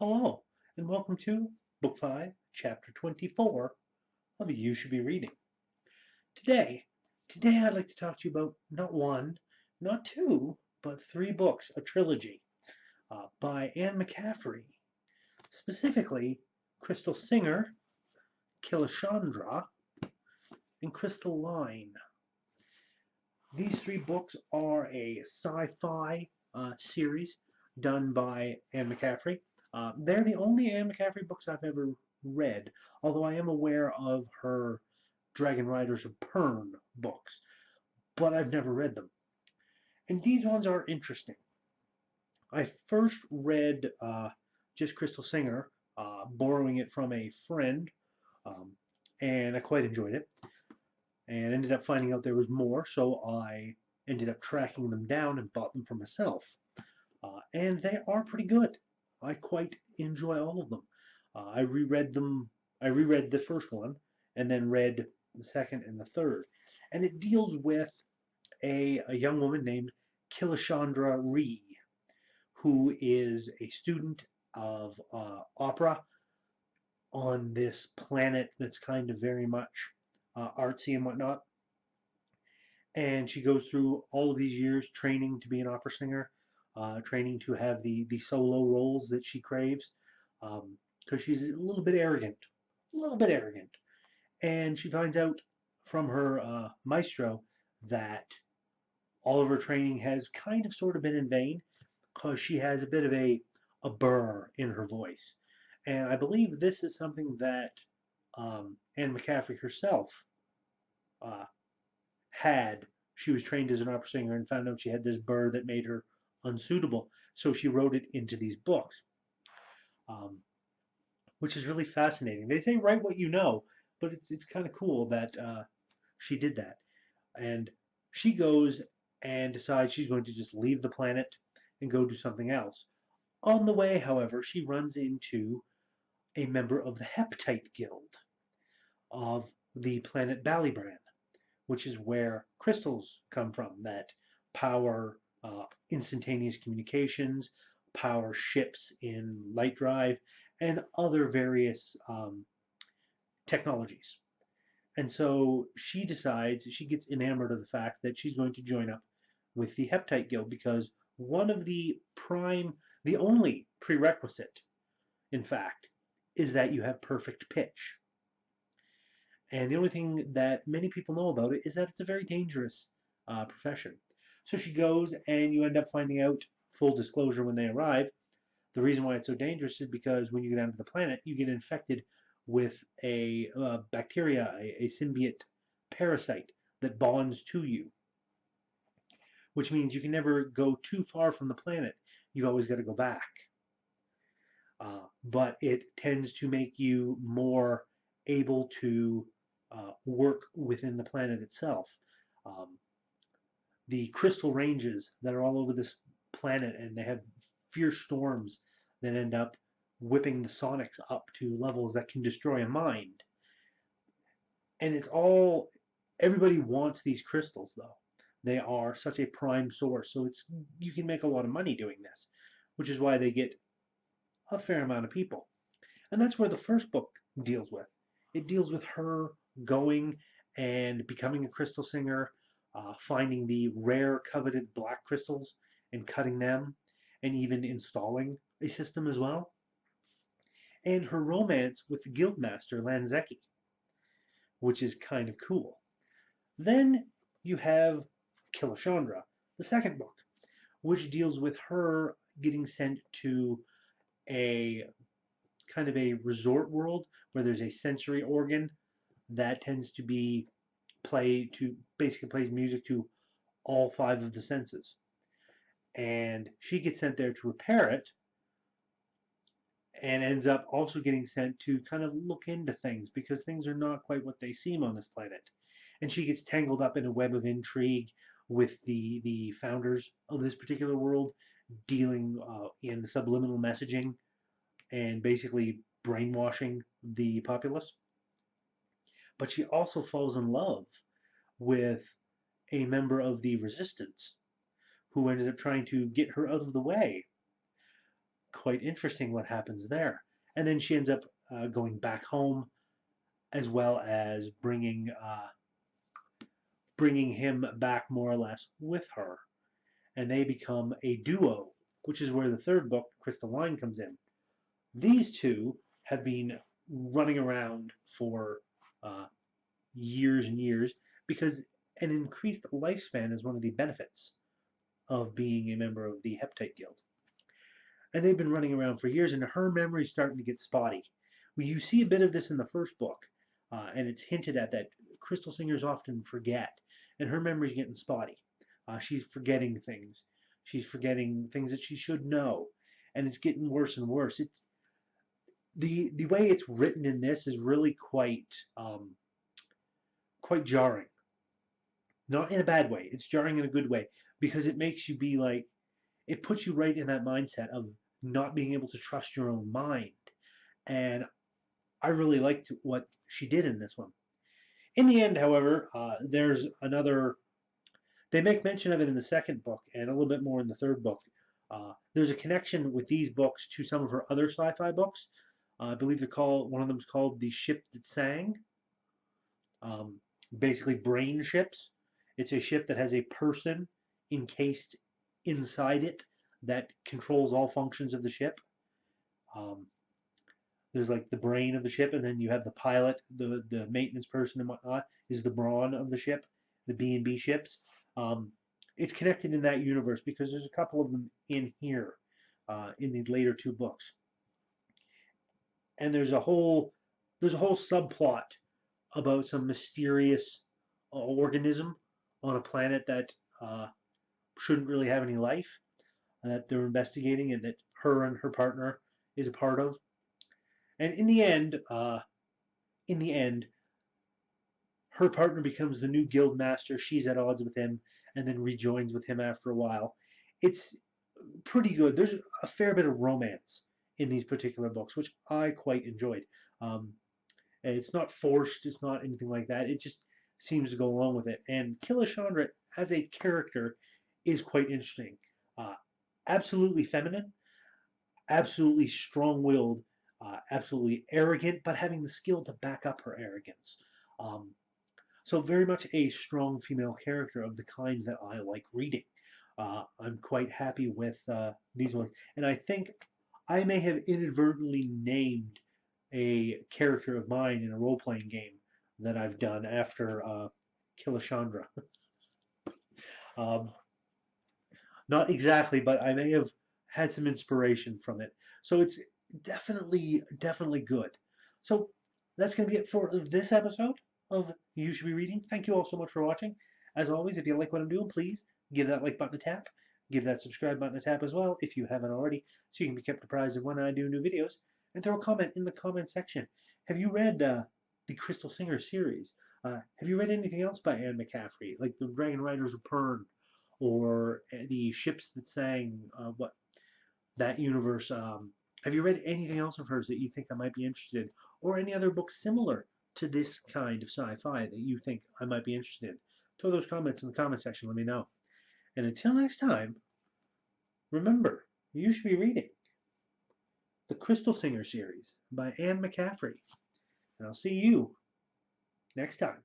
Hello, and welcome to Book 5, Chapter 24 of You Should Be Reading. Today, today I'd like to talk to you about not one, not two, but three books, a trilogy by Anne McCaffrey. Specifically, Crystal Singer, Kilishandra, and Crystal Line. These three books are a sci-fi series done by Anne McCaffrey. They're the only Anne McCaffrey books I've ever read, although I am aware of her Dragon Riders of Pern books, but I've never read them. And these ones are interesting. I first read just Crystal Singer, borrowing it from a friend, um, and I quite enjoyed it. And ended up finding out there was more, so I ended up tracking them down and bought them for myself. And they are pretty good. I quite enjoy all of them. I reread them. I reread the first one, and then read the second and the third. And it deals with a young woman named Kilishandra Ree, who is a student of opera on this planet that's kind of very much artsy and whatnot. And she goes through all of these years training to be an opera singer, training to have the solo roles that she craves, because she's a little bit arrogant, a little bit arrogant. And she finds out from her maestro that all of her training has kind of sort of been in vain because she has a bit of a burr in her voice. And I believe this is something that Anne McCaffrey herself uh, had. She was trained as an opera singer and found out she had this burr that made her unsuitable. So she wrote it into these books, um, which is really fascinating. They say write what you know, but it's kind of cool that she did that. And she goes and decides she's going to just leave the planet and go do something else. On the way, however, she runs into a member of the Heptite Guild of the planet Ballybran, which is where crystals come from that power instantaneous communications, power ships in light drive, and other various technologies. And so she decides, she gets enamored of the fact that she's going to join up with the Heptite Guild because one of the only prerequisite, in fact, is that you have perfect pitch. And the only thing that many people know about it is that it's a very dangerous profession. So she goes, and you end up finding out, full disclosure, when they arrive, the reason why it's so dangerous is because when you get onto the planet, you get infected with a bacteria, a symbiote parasite that bonds to you, which means you can never go too far from the planet. You've always got to go back. But it tends to make you more able to work within the planet itself. Um, the crystal ranges that are all over this planet, and they have fierce storms that end up whipping the sonics up to levels that can destroy a mind. And it's all, everybody wants these crystals though. They are such a prime source, so it's, you can make a lot of money doing this, which is why they get a fair amount of people. And that's where the first book deals with. It deals with her going and becoming a crystal singer, finding the rare coveted black crystals and cutting them, and even installing a system as well. And her romance with the guildmaster Lanzeki, which is kind of cool. Then you have Kilishandra, the second book, which deals with her getting sent to a kind of a resort world where there's a sensory organ that tends to be basically plays music to all five of the senses. And she gets sent there to repair it and ends up also getting sent to kind of look into things because things are not quite what they seem on this planet. And she gets tangled up in a web of intrigue with the founders of this particular world, dealing in subliminal messaging and basically brainwashing the populace. But she also falls in love with a member of the resistance who ended up trying to get her out of the way. quite interesting what happens there. And then she ends up going back home, as well as bringing him back more or less with her, and they become a duo, which is where the third book, Crystal Line, comes in. These two have been running around for uh, years and years because an increased lifespan is one of the benefits of being a member of the Heptite Guild. And they've been running around for years, and her memory's starting to get spotty. Well, you see a bit of this in the first book, and it's hinted at that crystal singers often forget, and her memory's getting spotty. She's forgetting things. She's forgetting things that she should know, and it's getting worse and worse. The way it's written in this is really quite jarring. Not in a bad way. It's jarring in a good way because it makes you be like, it puts you right in that mindset of not being able to trust your own mind. And I really liked what she did in this one. In the end, however, there's another. They make mention of it in the second book and a little bit more in the third book. There's a connection with these books to some of her other sci-fi books. I believe one of them is called The Ship That Sang. Basically, brain ships. It's a ship that has a person encased inside it that controls all functions of the ship. There's like the brain of the ship, and then you have the pilot, the maintenance person and whatnot is the brawn of the ship, the B&B ships. It's connected in that universe because there's a couple of them in here in the later two books. And there's a whole subplot about some mysterious organism on a planet that shouldn't really have any life that they're investigating and that her and her partner is a part of. And in the end, her partner becomes the new guild master. She's at odds with him and then rejoins with him after a while. It's pretty good. There's a fair bit of romance in these particular books, which I quite enjoyed. It's not forced. It's not anything like that. It just seems to go along with it. And Kilishandra as a character is quite interesting. Absolutely feminine, absolutely strong-willed, absolutely arrogant, but having the skill to back up her arrogance. So very much a strong female character of the kinds that I like reading. I'm quite happy with these ones. And I think I may have inadvertently named a character of mine in a role-playing game that I've done after Kilishandra. Not exactly, but I may have had some inspiration from it. So it's definitely good. So that's going to be it for this episode of You Should Be Reading. Thank you all so much for watching. As always, if you like what I'm doing, please give that like button a tap. Give that subscribe button a tap as well if you haven't already, so you can be kept apprised of when I do new videos. And throw a comment in the comment section. Have you read the Crystal Singer series? Have you read anything else by Anne McCaffrey, like the Dragon Riders of Pern, or the Ships That Sang? That universe? Have you read anything else of hers that you think I might be interested in, or any other books similar to this kind of sci-fi that you think I might be interested in? Throw those comments in the comment section. Let me know. And until next time, remember, you should be reading the Crystal Singer series by Anne McCaffrey. And I'll see you next time.